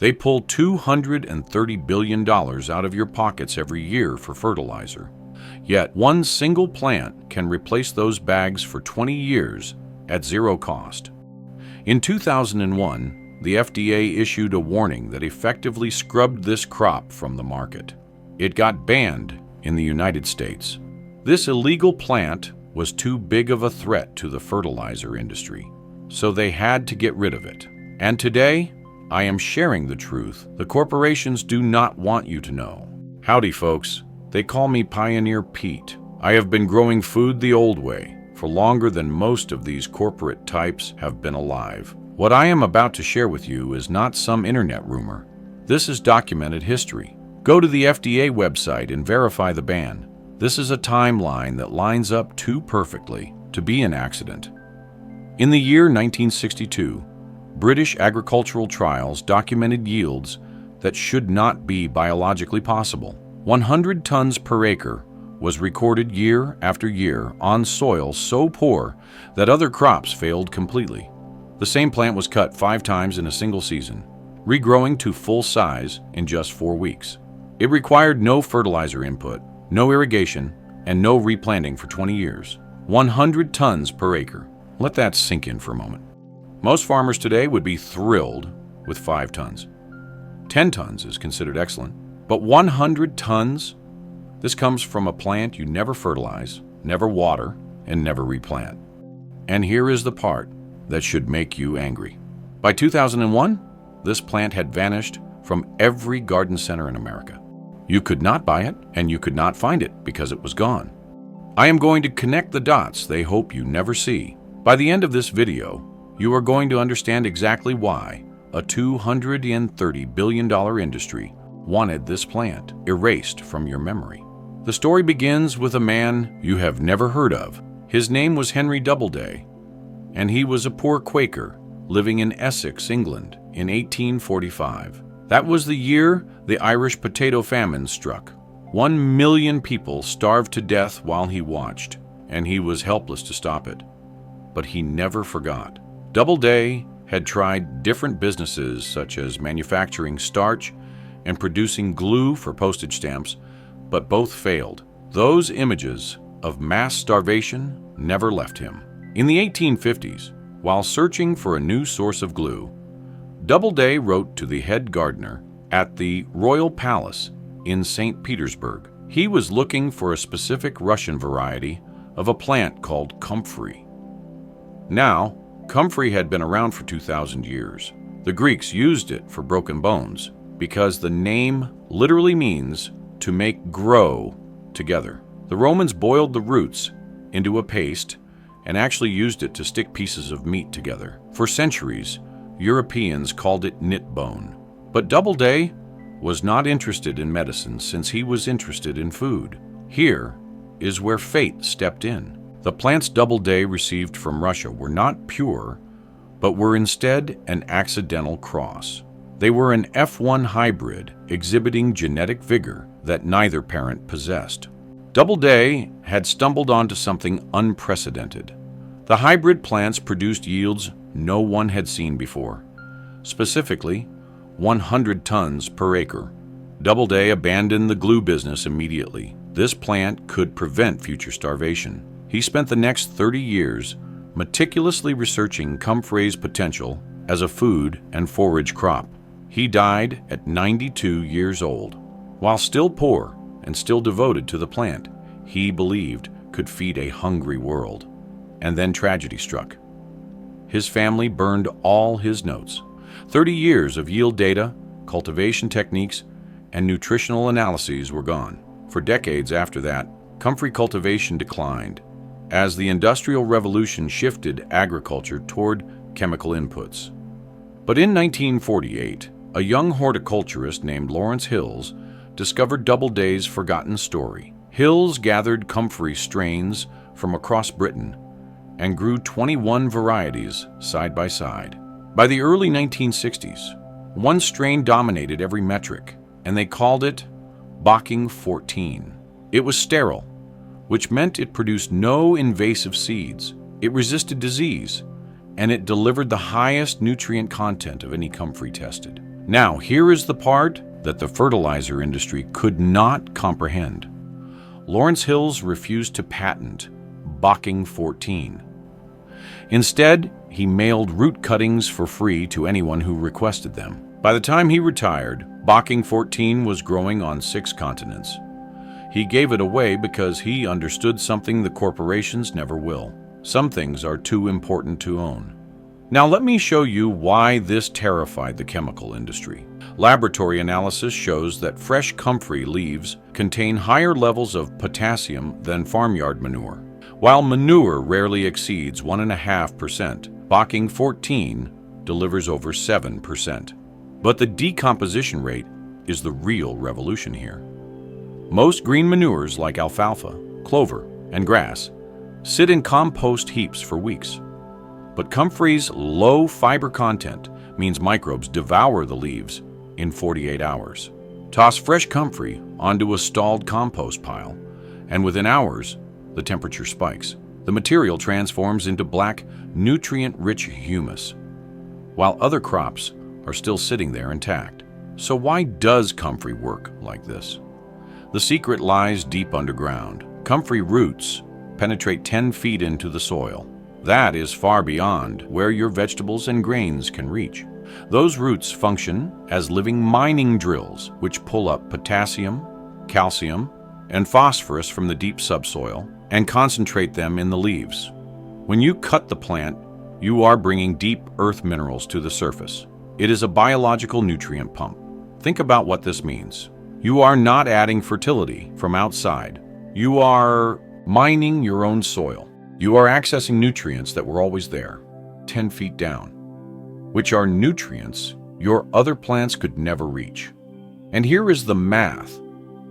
They pull $230 billion out of your pockets every year for fertilizer. Yet one single plant can replace those bags for 20 years at zero cost. In 2001, the FDA issued a warning that effectively scrubbed this crop from the market. It got banned in the United States. This illegal plant was too big of a threat to the fertilizer industry, so they had to get rid of it. And today, I am sharing the truth the corporations do not want you to know. Howdy, folks. They call me Pioneer Pete. I have been growing food the old way for longer than most of these corporate types have been alive. What I am about to share with you is not some internet rumor. This is documented history. Go to the FDA website and verify the ban. This is a timeline that lines up too perfectly to be an accident. In the year 1962, British agricultural trials documented yields that should not be biologically possible. 100 tons per acre was recorded year after year on soil so poor that other crops failed completely. The same plant was cut 5 times in a single season, regrowing to full size in just 4 weeks. It required no fertilizer input, no irrigation, and no replanting for 20 years. 100 tons per acre. Let that sink in for a moment. Most farmers today would be thrilled with 5 tons. 10 tons is considered excellent, but 100 tons? This comes from a plant you never fertilize, never water, and never replant. And here is the part that should make you angry. By 2001, this plant had vanished from every garden center in America. You could not buy it, and you could not find it because it was gone. I am going to connect the dots they hope you never see. By the end of this video, you are going to understand exactly why a $230 billion industry wanted this plant erased from your memory. The story begins with a man you have never heard of. His name was Henry Doubleday, and he was a poor Quaker living in Essex, England in 1845. That was the year the Irish potato famine struck. 1 million people starved to death while he watched, and he was helpless to stop it. But he never forgot. Doubleday had tried different businesses such as manufacturing starch and producing glue for postage stamps, but both failed. Those images of mass starvation never left him. In the 1850s, while searching for a new source of glue, Doubleday wrote to the head gardener at the Royal Palace in St. Petersburg. He was looking for a specific Russian variety of a plant called Comfrey. Now, Comfrey had been around for 2,000 years. The Greeks used it for broken bones because the name literally means to make grow together. The Romans boiled the roots into a paste and actually used it to stick pieces of meat together. For centuries, Europeans called it Knitbone. But Doubleday was not interested in medicine since he was interested in food. Here is where fate stepped in. The plants Doubleday received from Russia were not pure, but were instead an accidental cross. They were an F1 hybrid exhibiting genetic vigor that neither parent possessed. Doubleday had stumbled onto something unprecedented. The hybrid plants produced yields no one had seen before, specifically 100 tons per acre. Doubleday abandoned the glue business immediately. This plant could prevent future starvation. He spent the next 30 years meticulously researching Comfrey's potential as a food and forage crop. He died at 92 years old. While still poor and still devoted to the plant he believed could feed a hungry world. And then tragedy struck. His family burned all his notes. 30 years of yield data, cultivation techniques, and nutritional analyses were gone. For decades after that, Comfrey cultivation declined as the Industrial Revolution shifted agriculture toward chemical inputs. But in 1948, a young horticulturist named Lawrence Hills discovered Doubleday's forgotten story. Hills gathered Comfrey strains from across Britain and grew 21 varieties side by side. By the early 1960s, one strain dominated every metric, and they called it Bocking 14. It was sterile, which meant it produced no invasive seeds. It resisted disease, and it delivered the highest nutrient content of any Comfrey tested. Now, here is the part that the fertilizer industry could not comprehend. Lawrence Hills refused to patent Bocking 14. Instead, he mailed root cuttings for free to anyone who requested them. By the time he retired, Bocking 14 was growing on 6 continents. He gave it away because he understood something the corporations never will. Some things are too important to own. Now let me show you why this terrified the chemical industry. Laboratory analysis shows that fresh comfrey leaves contain higher levels of potassium than farmyard manure. While manure rarely exceeds 1.5%, Bocking 14 delivers over 7%. But the decomposition rate is the real revolution here. Most green manures like alfalfa, clover, and grass sit in compost heaps for weeks. But Comfrey's low fiber content means microbes devour the leaves in 48 hours. Toss fresh comfrey onto a stalled compost pile, and within hours, the temperature spikes. The material transforms into black, nutrient-rich humus, while other crops are still sitting there intact. So why does comfrey work like this? The secret lies deep underground. Comfrey roots penetrate 10 feet into the soil. That is far beyond where your vegetables and grains can reach. Those roots function as living mining drills, which pull up potassium, calcium, and phosphorus from the deep subsoil and concentrate them in the leaves. When you cut the plant, you are bringing deep earth minerals to the surface. It is a biological nutrient pump. Think about what this means. You are not adding fertility from outside. You are mining your own soil. You are accessing nutrients that were always there, 10 feet down, which are nutrients your other plants could never reach. And here is the math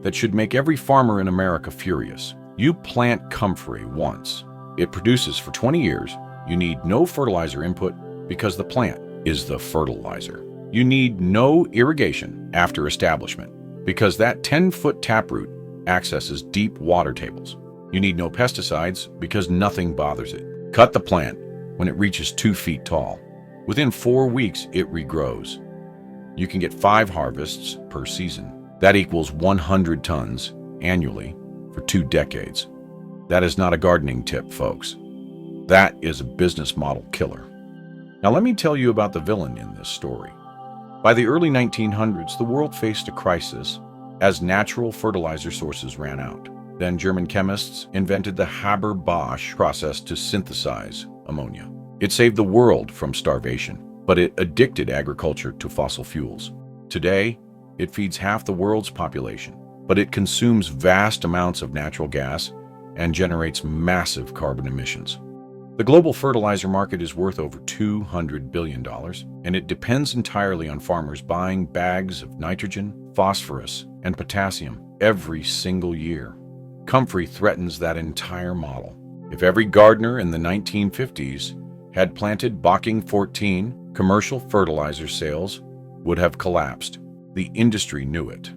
that should make every farmer in America furious. You plant comfrey once. It produces for 20 years. You need no fertilizer input because the plant is the fertilizer. You need no irrigation after establishment because that 10-foot taproot accesses deep water tables. You need no pesticides because nothing bothers it. Cut the plant when it reaches 2 feet tall. Within 4 weeks, it regrows. You can get 5 harvests per season. That equals 100 tons annually for 2 decades. That is not a gardening tip, folks. That is a business model killer. Now let me tell you about the villain in this story. By the early 1900s, the world faced a crisis as natural fertilizer sources ran out. Then German chemists invented the Haber-Bosch process to synthesize ammonia. It saved the world from starvation, but it addicted agriculture to fossil fuels. Today, it feeds half the world's population, but it consumes vast amounts of natural gas and generates massive carbon emissions. The global fertilizer market is worth over $200 billion, and it depends entirely on farmers buying bags of nitrogen, phosphorus, and potassium every single year. Comfrey threatens that entire model. If every gardener in the 1950s had planted Bocking 14, commercial fertilizer sales would have collapsed. The industry knew it.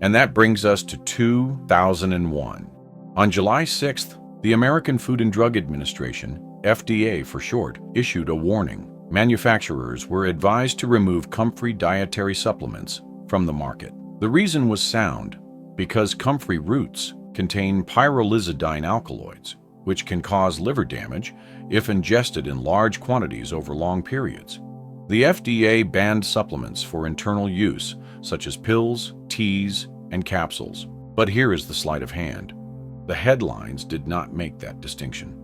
And that brings us to 2001. On July 6th, the American Food and Drug Administration, FDA for short, issued a warning. Manufacturers were advised to remove comfrey dietary supplements from the market. The reason was sound, because comfrey roots contain pyrrolizidine alkaloids, which can cause liver damage if ingested in large quantities over long periods. The FDA banned supplements for internal use, such as pills, teas, and capsules. But here is the sleight of hand. The headlines did not make that distinction.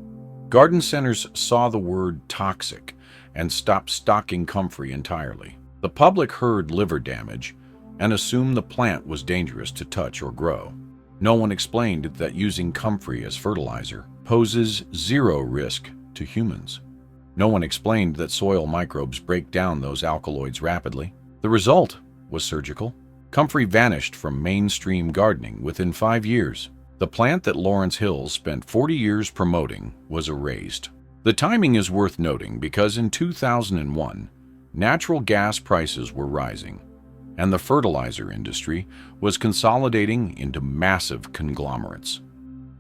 Garden centers saw the word toxic and stopped stocking comfrey entirely. The public heard liver damage and assumed the plant was dangerous to touch or grow. No one explained that using comfrey as fertilizer poses zero risk to humans. No one explained that soil microbes break down those alkaloids rapidly. The result was surgical. Comfrey vanished from mainstream gardening within 5 years. The plant that Lawrence Hills spent 40 years promoting was erased. The timing is worth noting because in 2001, natural gas prices were rising, and the fertilizer industry was consolidating into massive conglomerates.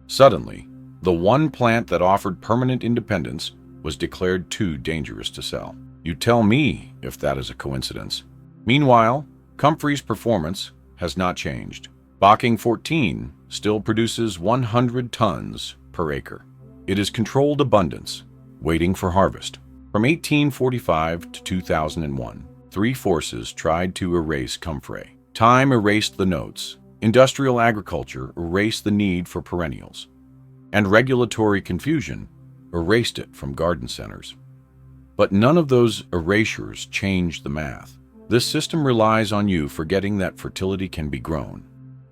Suddenly, the one plant that offered permanent independence was declared too dangerous to sell. You tell me if that is a coincidence. Meanwhile, Comfrey's performance has not changed. Bocking 14 still produces 100 tons per acre. It is controlled abundance, waiting for harvest. From 1845 to 2001, three forces tried to erase Comfrey. Time erased the notes, industrial agriculture erased the need for perennials, and regulatory confusion erased it from garden centers. But none of those erasures changed the math. This system relies on you forgetting that fertility can be grown,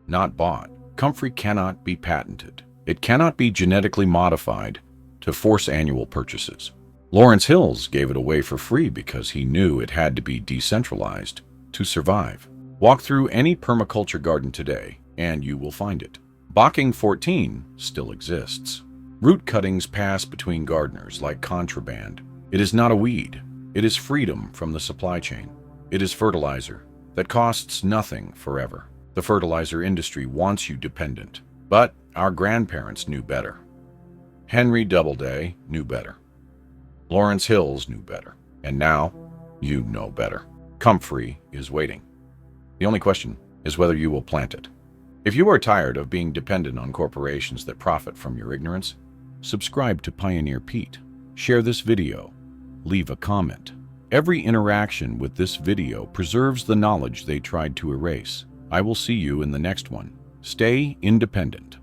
not bought. Comfrey cannot be patented. It cannot be genetically modified to force annual purchases. Lawrence Hills gave it away for free because he knew it had to be decentralized to survive. Walk through any permaculture garden today, and you will find it. Bocking 14 still exists. Root cuttings pass between gardeners like contraband. It is not a weed. It is freedom from the supply chain. It is fertilizer that costs nothing forever. The fertilizer industry wants you dependent, but our grandparents knew better. Henry Doubleday knew better. Lawrence Hills knew better. And now, you know better. Comfrey is waiting. The only question is whether you will plant it. If you are tired of being dependent on corporations that profit from your ignorance, subscribe to Pioneer Pete. Share this video. Leave a comment. Every interaction with this video preserves the knowledge they tried to erase. I will see you in the next one. Stay independent.